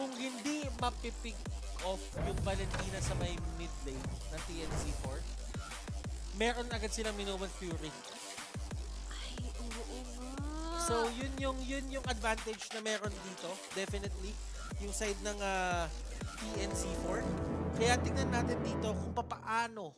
kung hindi mapipick off yung Valentina sa may mid lane ng TNC4, meron agad silang Minoan Fury. Ay, oo nga. So, yun yung advantage na meron dito. Definitely. Yung side ng TNC4. Kaya tingnan natin dito kung papaano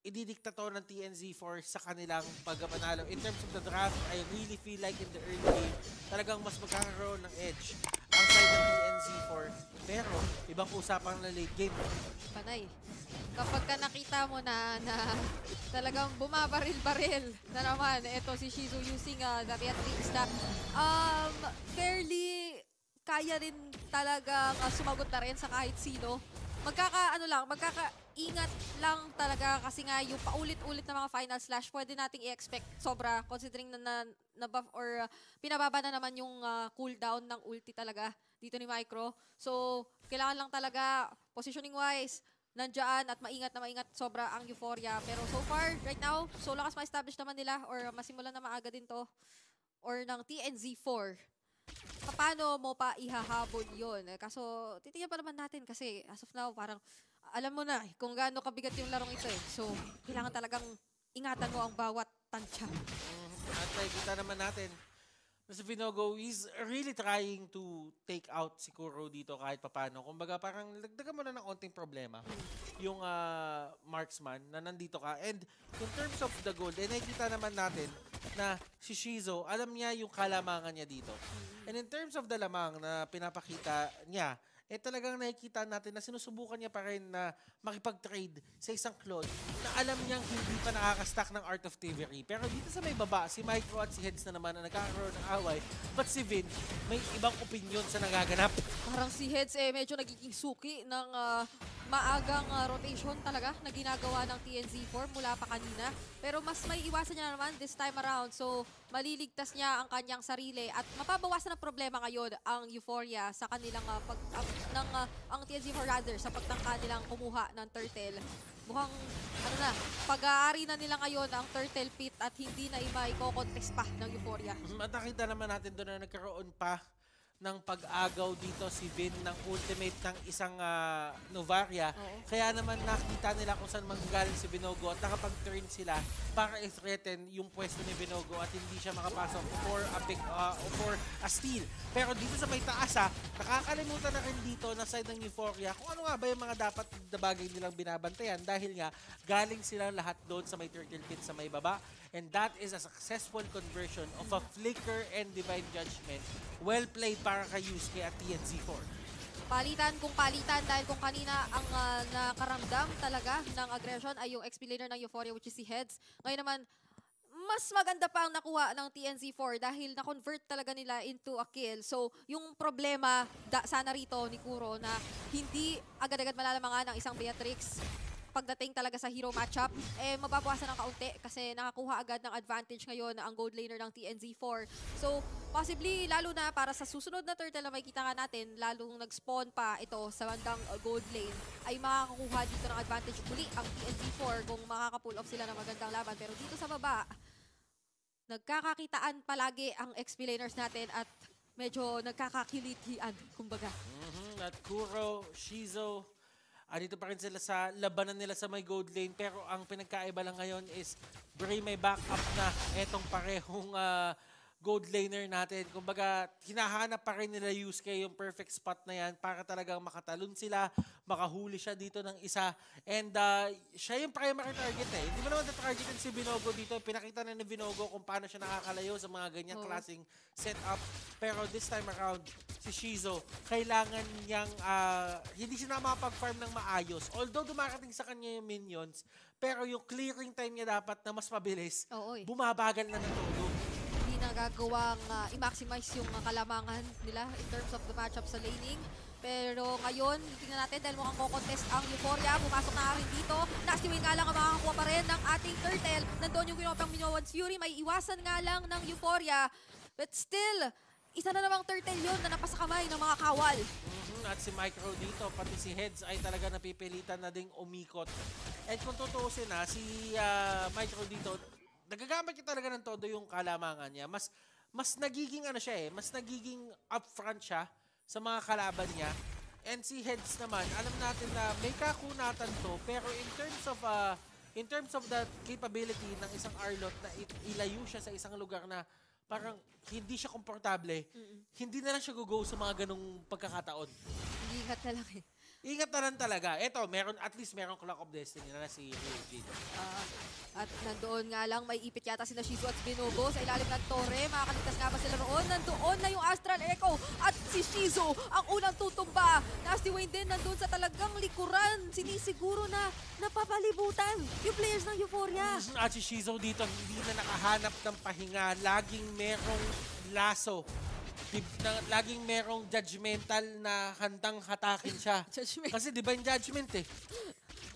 ididikta to ng TNC4 sa kanilang pagkapanalo. In terms of the draft, I really feel like in the early game, talagang mas magkakaroon ng edge ang side ng TNC4. Pero, ibang usapang na late game. Panay. Kapag ka nakita mo na talagang bumabaril-baril na naman, ito si Shizu using the Beatrix na fairly kaya rin talagang sumagot na rin sa kahit sino. Magkakaingat lang talaga kasi nga yung paulit-ulit na mga final slash, pwede nating i-expect sobra considering na buff or pinababa na naman yung cooldown ng ulti talaga dito ni Micro. So, kailangan lang talaga positioning-wise, nandyan at maingat na maingat sobra ang Euphoria. Pero so far, right now, so lakas ma-establish naman nila or masimulan na maaga din to or ng TNZ4. Paano mo pa ihahabol yun? Kaso, titignan pa naman natin kasi as of now, parang alam mo na kung gaano kabigat yung larong ito eh. So, kailangan talagang ingatan mo ang bawat tansya. At nakikita naman natin na si Vinogo is really trying to take out si Kuro dito kahit papano. Kumbaga parang dagdagan mo na ng onting problema yung marksman na nandito ka. And in terms of the gold, nakikita naman natin na si Shizo, alam niya yung kalamangan niya dito. And in terms of the lamang na pinapakita niya, talagang nakikita natin na sinusubukan niya pa rin na makipag-trade sa isang clone na alam niyang hindi pa nakakastack ng Art of Thievery. Pero dito sa may baba, si Micro at si Heads na naman na nagkakaroon ng away. But si Vin, may ibang opinion sa nagaganap. Parang si Heads medyo nagiging suki ng maagang rotation talaga na ginagawa ng TNZ4 mula pa kanina. Pero mas may iwasan niya naman this time around. So, maliligtas niya ang kanyang sarili at mapabawasan ng problema ngayon ang Euphoria sa kanilang ang TNZ4 rather sa pagtangka nilang kumuha ng turtle. Mukhang pag-aari na nila ngayon ang turtle pit at hindi na i-contest pa ng Euphoria. At nakita naman natin doon na nagkaroon pa ng pag-agaw dito si Vin ng ultimate ng isang Novaria. Oo. Kaya naman nakita nila kung saan manggagaling si Binogo at nakapag-turn sila para i-threaten yung pwesto ni Binogo at hindi siya makapasok for a steal. Pero dito sa may taas nakakalimutan na rin dito na side ng Euphoria kung ano nga ba yung mga dapat na bagay nilang binabantayan dahil nga galing silang lahat doon sa may turtle pit sa may baba. And that is a successful conversion of a flicker and divine judgment. Well played para kay Yusuke at TNC4. Palitan kung palitan dahil kung kanina ang nakaramdam talaga ng aggression ay yung XP laner ng Euphoria which is si Heads. Ngayon naman, mas maganda pa ang nakuha ng TNC4 dahil na-convert talaga nila into a kill. So, yung problema sana rito ni Kuro na hindi agad-agad malalamangan ng isang Beatrix pagdating talaga sa hero matchup, mababawasan ng kaunti kasi nakakuha agad ng advantage ngayon ang gold laner ng TNZ4. So, possibly, lalo na para sa susunod na turtle na makikita nga natin, lalong nag-spawn pa ito sa bandang gold lane, ay makakakuha dito ng advantage muli ang TNZ4 kung makaka-pull off sila ng magandang laban. Pero dito sa baba, nagkakakitaan palagi ang XP laners natin at medyo nagkakakilitian, kumbaga. At Kuro, Shizo, dito pa rin sila sa labanan nila sa may gold lane. Pero ang pinagkaiba lang ngayon is Bray may backup na etong parehong gold laner natin. Kumbaga, hinahanap pa rin nila Yusuke yung perfect spot na yan para talagang makatalon sila, makahuli siya dito ng isa. And siya yung primary target eh. Hindi mo naman na-targetin si Binogo dito. Pinakita na ni Binogo kung paano siya nakakalayo sa mga ganyang klaseng setup. Pero this time around, si Shizo, kailangan niyang hindi siya na makapag-farm ng maayos. Although dumarating sa kanya yung minions, pero yung clearing time niya dapat na mas mabilis, bumabagal na todo. Hindi nagagawang i-maximize yung kalamangan nila in terms of the matchup sa laning. Pero ngayon, tingnan natin dahil mukhang contest ang Euphoria. Pumasok na rin dito. Nasty Wing nga lang ang makakakuha pa rin ng ating turtle. Nandun yung kinopang Minoan's Fury. May iwasan nga lang ng Euphoria. But still, isa na namang turtle yun na napasa kamay ng mga kawal. At si Micro dito, pati si Heads ay talaga napipilitan na ding umikot. At kung tutuusin si Micro dito, nagagamit niya talaga ng todo yung kalamangan niya. Mas nagiging mas nagiging upfront siya sa mga kalaban niya. And si Heads naman, alam natin na may kakunatan to, pero in terms of the capability ng isang Arlot na ilayo siya sa isang lugar na parang hindi siya komportable, hindi na lang siya go sa mga ganong pagkakataon. Ingat na lang eh. Ingat na lang talaga. Eto, at least meron Clock of Destiny na si Ryujin. At nandoon nga lang, may ipit yata sila Shizu at Binogo sa ilalim ng Torre. Makakaligtas nga ba sila roon? Nandoon na yung Astral Echo at si Shizu ang unang tutumba. Nasty Wayne din nandoon sa talagang likuran. Sinisiguro na napapalibutan yung players ng Euphoria. At si Shizu dito hindi na nakahanap ng pahinga. Laging merong laso. Laging merong judgmental na handang hatakin siya. Judgment. Kasi di ba yung judgment eh?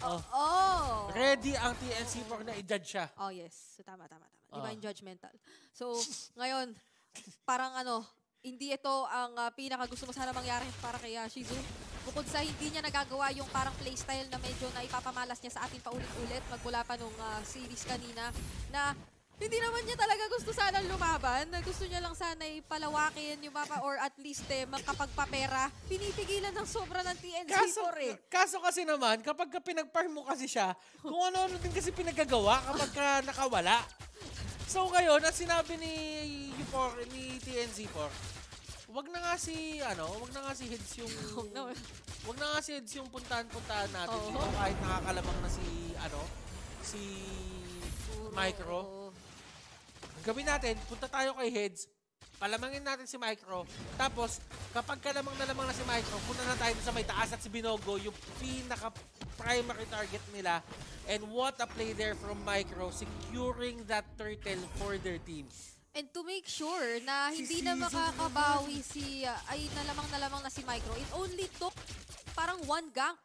Oh. Ready ang TNC4 na i-judge siya. Oh yes. So, tama. Divine judgmental. So, ngayon, parang hindi ito ang pinaka gusto mo sana mangyari para kay Shizu. Bukod sa hindi niya nagagawa yung parang playstyle na medyo na ipapamalas niya sa atin paulit-ulit magmula pa nung series kanina na hindi naman niya talaga gusto sanang lumaban. Gusto niya lang sana palawakin yung mapa or at least makapagpapera. Pinipigilan ng sobra ng TNC4 eh. Kaso kasi naman, kapag pinag-farm mo kasi siya, kung ano-ano din kasi pinagagawa kapag nakawala. So ngayon, at sinabi ni TNC4, wag na nga si Heads yung wag na nga si Heads yung puntahan natin. Dito, kahit nakakalabang na si Micro. Gawin natin, punta tayo kay Heads, palamangin natin si Micro, tapos kapag kalamang na lamang na si Micro, punta na tayo sa may taas at si Binogo, yung pinaka-primary target nila. And what a play there from Micro, securing that turtle for their team. And to make sure na hindi na makakabawi nalamang na si Micro, it only took parang one gank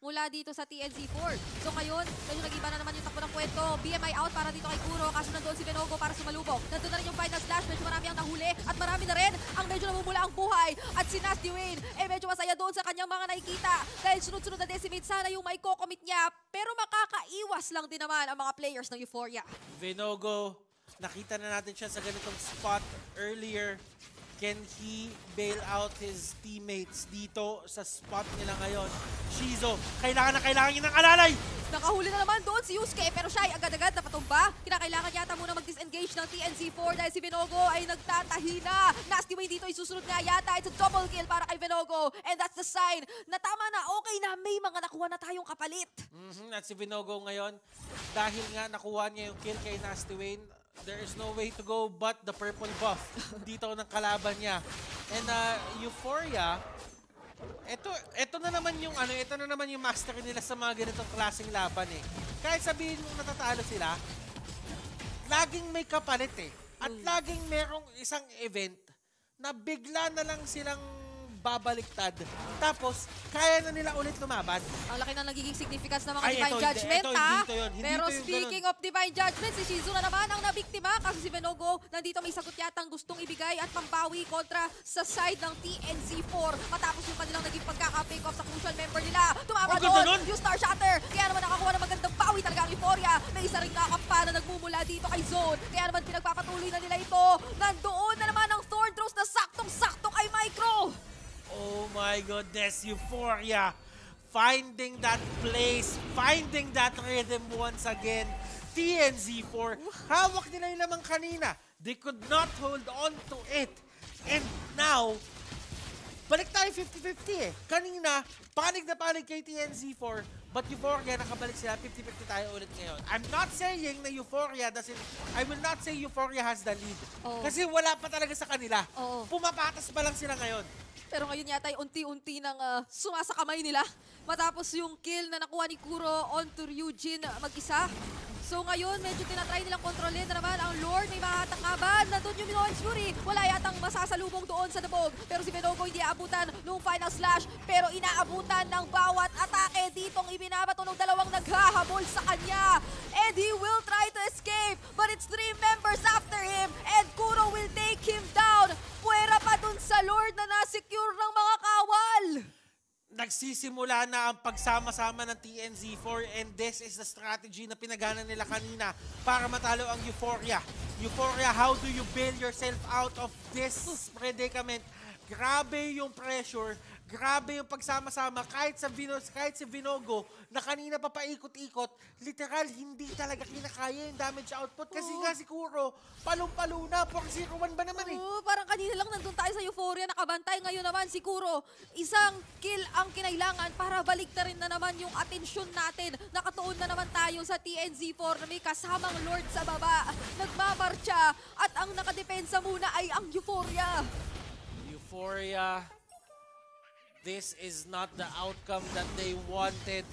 mula dito sa TNC4. So ngayon, medyo nag-iba na naman yung takbo ng kwento. BMI out para dito kay Kuro. Kaso nandoon si Binogo para sumalubong. Nandun na rin yung final slash. Medyo marami ang nahuli. At marami na rin ang medyo namumula ang buhay. At si Nasty Wayne, medyo masaya doon sa kanyang mga nakikita. Dahil sunod-sunod na decimate sana yung may co-commit niya. Pero makakaiwas lang din naman ang mga players ng Euphoria. Binogo, nakita na natin siya sa ganitong spot earlier. Can he bail out his teammates dito sa spot nila ngayon? Shizu, kailangan niya ng alalay! Nakahuli na naman doon si Yusuke, pero siya ay agad-agad napatumba. Kinakailangan yata muna mag-disengage ng TNC4 dahil si Binogo ay nagtatahi na. Nasty Wayne dito ay susunod nga yata. It's a double kill para kay Binogo. And that's the sign na tama na, okay na, may mga nakuha na tayong kapalit. At si Binogo ngayon, dahil nga nakuha niya yung kill kay Nasty Wayne, there is no way to go but the purple buff dito ng kalaban niya. And Euphoria, ito na naman yung mastery nila sa mga ganitong klaseng laban eh. Kahit sabihin mong natatalo sila, laging may kapalit eh. At laging merong isang event na bigla na lang silang babaliktad. Tapos, kaya na nila ulit lumaban. Ang laki na nagiging significance ng mga Divine Judgment, Pero speaking of Divine Judgment, si Shizu na naman ang nabiktima kasi si Binogo nandito may sagot yatang gustong ibigay at pambawi kontra sa side ng TNC4. Matapos yung kanilang naging pagkaka-pick off sa crucial member nila. Tumama doon yung Star Shatter. Kaya naman nakakuha ng magandang bawi talaga ang Euphoria. May isa ring kakampa na nagmumula dito kay Zone. Kaya naman pinagpapatuloy na nila ito. Nandoon na naman ang Thorn Throws na saktong-sakto kay Micro. Oh my goodness, Euphoria finding that place, finding that rhythm once again. TNC4, hawak nila yung lamang kanina. They could not hold on to it. And now, balik tayo 50-50 eh. Kanina, panig na panig kay TNC4, but Euphoria nakabalik sila, 50-50 tayo ulit ngayon. I'm not saying na I will not say Euphoria has the lead. Kasi wala pa talaga sa kanila. Pumapatas pa lang sila ngayon. Pero ngayon yata ay unti-unti nang sumasakamay nila. Matapos yung kill na nakuha ni Kuro onto Ryujin mag-isa. So ngayon, medyo tinatry nilang kontrolin na naman ang Lord. May mahatak nga ba? Nandun yung Minoan's Fury. Wala yatang masasalubong doon sa dabog. Pero si Binogo hindi aabutan nung final slash. Pero inaabutan ng bawat atake ditong ibinabato ng dalawang naghahabol sa kanya. And he will try to escape. But it's 3 members after him. And Kuro will take him down. Puwera pa dun sa Lord na nasecure ng mga kawal. Nagsisimula na ang pagsama-sama ng TNC4 and this is the strategy na pinagana nila kanina para matalo ang Euphoria. Euphoria, how do you bail yourself out of this predicament? grabe yung pressure, grabe yung pagsama-sama, kahit si Vinogo, na kanina pa paikot-ikot, literal, hindi talaga kinakaya yung damage output. Kasi nga si Kuro, palong-palo na, 4-0-1 ba naman eh? Oo, parang kanina lang nandun tayo sa Euphoria nakabantay. Ngayon naman siguro, isang kill ang kinailangan para baliktarin na naman yung atensyon natin. Nakatuon na naman tayo sa TNZ4 na may kasamang Lord sa baba. Nagmamarcha at ang nakadepensa muna ay ang Euphoria. Euphoria, this is not the outcome that they wanted.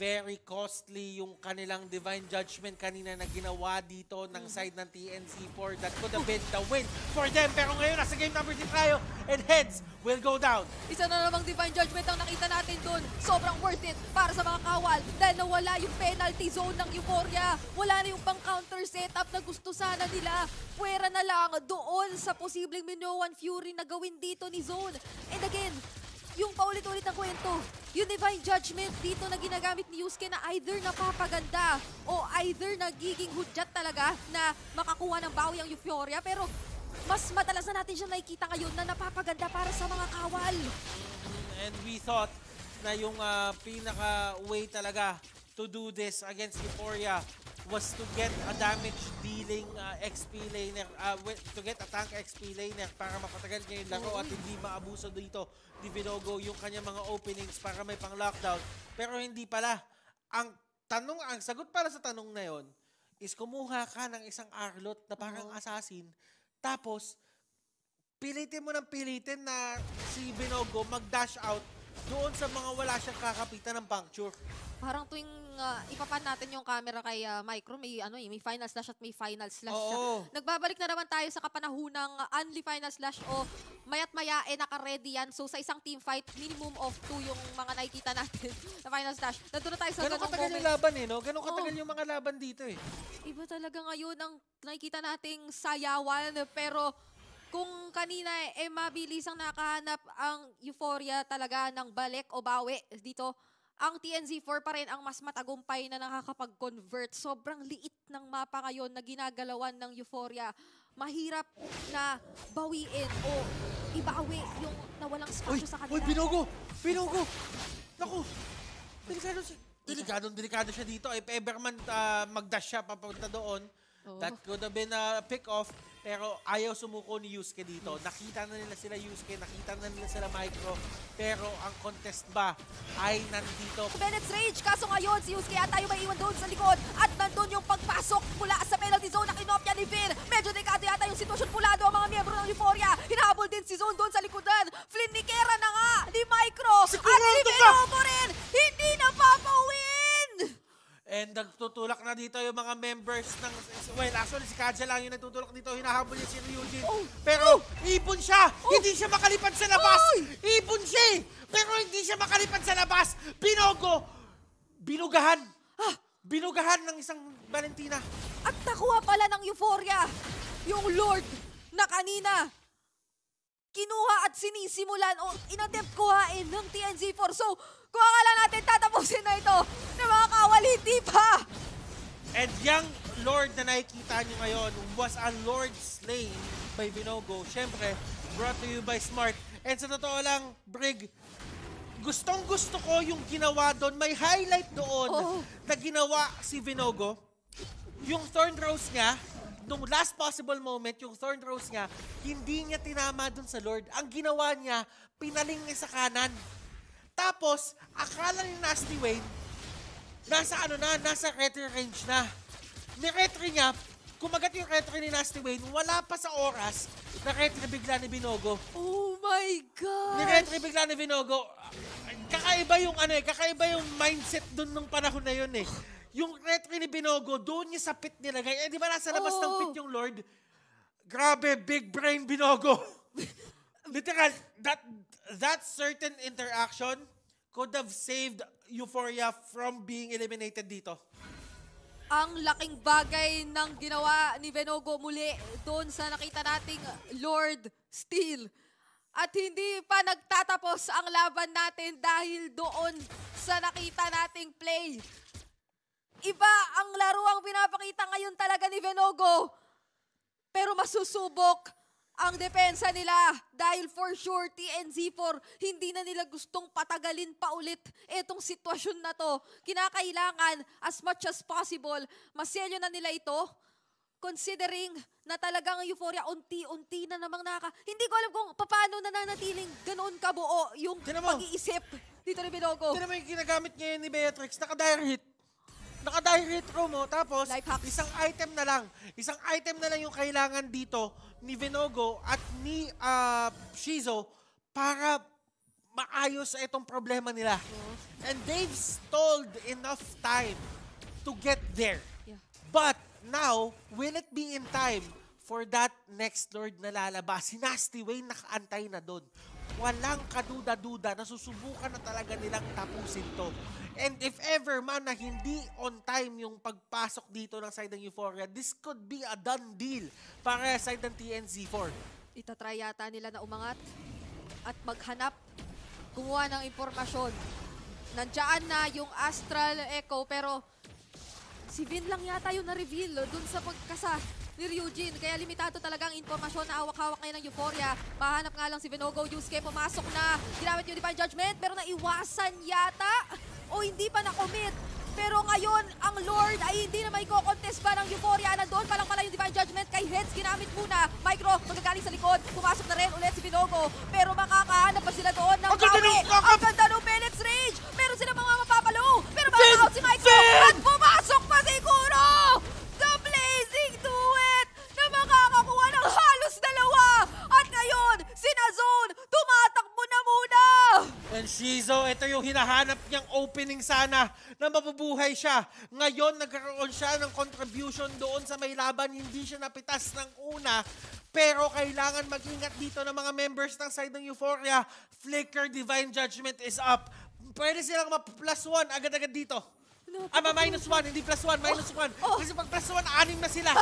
Very costly yung kanilang Divine Judgment kanina na ginawa dito ng side ng TNC4. That could have been the win for them. Pero ngayon, nasa game number 3 tayo and heads will go down. Isa na namang Divine Judgment ang nakita natin doon. Sobrang worth it para sa mga kawal dahil nawala yung penalty zone ng Euphoria. Wala na yung pang-counter setup na gusto sana nila. Pwera na lang doon sa posibleng Minoan Fury na gawin dito ni Zone. And again, yung paulit-ulit ng kwento, yung Divine Judgment dito na ginagamit ni Yusuke na either napapaganda o either nagiging hudyat talaga na makakuha ng bawi ang Euphoria. Pero mas madalas na natin siya nakikita ngayon na napapaganda para sa mga kawal. And we thought na yung pinaka-way talaga to do this against Euphoria was to get a damage dealing XP laner, to get a tank XP laner para mapatagal niya yung laro at hindi maabuso dito ni Vinogo yung kanyang mga openings para may pang-lockdown. Pero hindi pala. Ang sagot para sa tanong na yon is kumuha ka ng isang Arlot na parang assassin, tapos pilitin mo ng pilitin na si Vinogo mag-dash out doon sa mga wala siyang kakapitan ng puncture. Parang tuwing ipapan natin yung camera kay Micro, may final slash at may final slash siya. Oo. Nagabalik na naman tayo sa kapanahunang only final slash o mayat maya naka-ready yan. So sa isang team fight, minimum of 2 yung mga nakikita natin na final slash. Nandun na tayo sa Ganun ganung katagal moment. yung laban eh, no? Ganun katagal yung mga laban dito eh. Iba talaga ngayon ang nakikita nating sayawan. Pero kung kanina mabilis ang nakahanap ang Euphoria talaga ng balik o bawi dito, ang TNZ4 pa rin ang mas matagumpay na nakakapag-convert. Sobrang liit ng mapa ngayon na ginagalawan ng Euphoria. Mahirap na bawiin o ibawi yung nawalang spasyo sa kanila. Uy, Vinogo! Vinogo! Naku! Delikado siya dito. If ever man mag-dash siya papunta doon, that could have been a pick-off. Pero ayaw sumuko ni Yusuke dito. Nakita na nila sila Yusuke, nakita na nila sila Micro. Pero ang contest ba ay nandito. Bennett's Rage, kaso ngayon si Yusuke at tayo may iwan doon sa likod. At nandun yung pagpasok mula sa penalty zone na kinopya ni Finn. Medyo delikado yata yung sitwasyon pulado ang mga miyembro ng Euphoria. Hinahabol din si Zone doon sa likodan. Flynn ni Kera na nga, ni Micro. At si Vinogo rin, hindi napapawin! And nagtutulak na dito yung mga members ng... Well, actually, si Kaja lang yung nagtutulak dito. Hinahabol niya si Ryujin. Pero ibon siya! Hindi siya makalipad sa labas! Ibon siya! Pero hindi siya makalipad sa labas! Binogo! Binugahan! Binugahan ng isang Valentina. At nakuha pala ng Euphoria yung Lord na kanina kinuha at sinisimulan o inattempt kuhain ng TNZ4. So, kung akala natin tatapusin na ito ng mga kawal, hindi pa! And yung Lord na nakikita nyo ngayon was a Lord slain by Vinogo. Siyempre, brought to you by Smart. And sa totoo lang, Brig, gustong-gusto ko yung ginawa doon. May highlight doon na ginawa si Vinogo. Yung Thorn Rose niya, nung last possible moment, yung Thorn Rose niya, hindi niya tinama doon sa Lord. Ang ginawa niya, pinaling niya sa kanan. Tapos, akala ni Nasty Wayne, nasa retry range na. Ni-retry niya, kumagat yung retry ni Nasty Wayne, wala pa sa oras, na-retry bigla ni Vinogo. Oh my God! Ni-retry bigla ni Vinogo. Kakaiba yung mindset doon nung panahon na yun eh. Yung retry ni Vinogo, doon niya sa pit nilagay. Di ba nasa labas ng pit yung Lord? Grabe, big brain Vinogo. Literal, that certain interaction could have saved Euphoria from being eliminated dito. Ang laking bagay ng ginawa ni Vinogo muli doon sa nakita nating Lord Steel. At hindi pa nagtatapos ang laban natin dahil doon sa nakita nating play. Iba ang laro ang pinapakita ngayon talaga ni Vinogo. Pero masusubok ang depensa nila. Dahil for sure, TNZ4, hindi na nila gustong patagalin pa ulit itong sitwasyon na to. Kinakailangan, as much as possible, maselyo na nila ito. Considering na talagang Euphoria unti-unti na namang hindi ko alam kung paano nananatiling ganoon kabuo yung Tignan mo. pag-iisip dito ni Binogo. Tignan mo yung ginagamit ngayon ni Beatrix, naka-dire hit. Naka-dire hit row mo, tapos Life hacks. isang item na lang. Isang item na lang yung kailangan dito ni Vinogo at ni Shizo para maayos sa itong problema nila. And they've stalled enough time to get there. Yeah. But now, will it be in time for that next Lord na lalabas? Si Nasty Wayne nakaantay na doon. Walang kaduda-duda, nasusubukan na talaga nilang tapusin to. And if ever man na hindi on time yung pagpasok dito ng side ng Euphoria, this could be a done deal para sa side ng TNZ4. Itatry yata nila na umangat at maghanap, gumawa ng impormasyon. Nandiyan na yung Astral Echo pero si Vin lang yata yung na-reveal dun sa pagkasa ni Ryujin. Kaya limitado talaga ang impormasyon na hawak-hawak ngayon ng Euphoria. Mahanap nga lang si Vinogo. Yusuke pumasok na. Ginamit yung Divine Judgment pero naiwasan yata o hindi pa na-commit. Pero ngayon, ang Lord ay hindi na may ko-contest pa ng Euphoria. Nandun pa lang pala yung Divine Judgment kay Heads. Ginamit muna. Micro, magagaling sa likod. Pumasok na rin ulit si Vinogo. Pero makakahanap pa sila doon ng bawi. Ang ganda ng Phoenix Rage. Meron sila mga mapapalo. Pero maka-out si Micro. At pumasok pa siguro! The Blazing Duet na makakakuha ng halos dalawa. At ngayon, si Nazone tumatakbo na muna. And Shizo, ito yung hinahanap niyang opening sana na mabubuhay siya. Ngayon, nagkaroon siya ng contribution doon sa may laban. Hindi siya napitas ng una. Pero kailangan mag-ingat dito ng mga members ng side ng Euphoria. Flicker Divine Judgment is up. Pwede silang ma-plus 1 agad-agad dito. Minus 1, hindi plus 1, minus 1. Kasi pag plus 1, 6 na sila.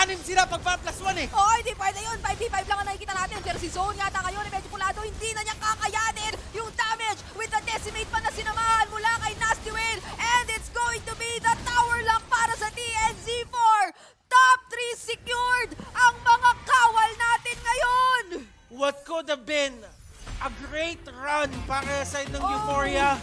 6 sila pag plus 1 eh. Oh, hindi pwede yun. 5v5 lang ang nakikita natin. Pero si Zone yata ngayon, medyo pulado, hindi na niya kakayanin yung damage with the decimate pa na sinamahan mula kay Nasty Whale. And it's going to be the tower lock para sa TNZ4. Top 3 secured ang mga kawal natin ngayon. What could have been a great run para sa side ng Euphoria.